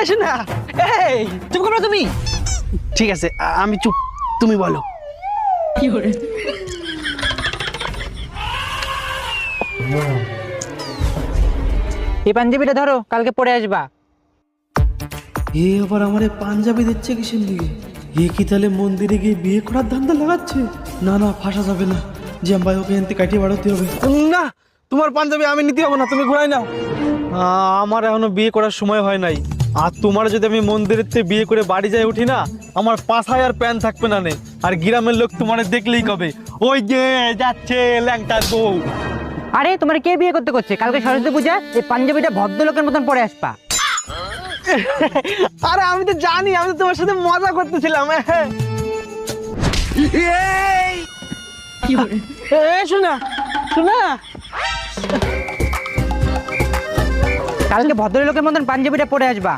শোনা, এই চুপ করো তুমি। ঠিক আছে, আমি চুপ, তুমি বলো। এই পাঞ্জাবিটা ধরো, কালকে পরে আসবা। এ আবার আমার পাঞ্জাবি দিচ্ছে কিসের দিকে? এ কি তাহলে মন্দিরে গিয়ে বিয়ে করার ধান্দা লাগাচ্ছে? না না, ফাঁসা যাবে না, জাম্বাই ওকে এনতে কাটিয়ে বাড়াতে হবে। না, তোমার পাঞ্জাবি আমি নিতে হবে না, তুমি ঘুরাই নাও। আমার এখনো বিয়ে করার সময় হয় নাই, আর তোমার যদি আমি মন্দিরের থেকে বিয়ে করে বাড়ি যাই উঠি না, আমার পাছায় আর প্যান থাকবে না নে, আর গ্রামের লোক তোমার দেখলেই কবে ওই যে যাচ্ছে ল্যাংটার বউ। আরে তোমার কে বিয়ে করতে করছে? কালকে সরস্বতী পূজা, এই পাঞ্জাবিটা ভদ্রলোকের মতন পরে আসবা। আরে আমি তো জানি, আমি তো তোমার সাথে মজা করতেছিলাম। শোনা শোনা, কালকে ভদ্রলোকের মতন পাঞ্জাবিটা পরে আসবা।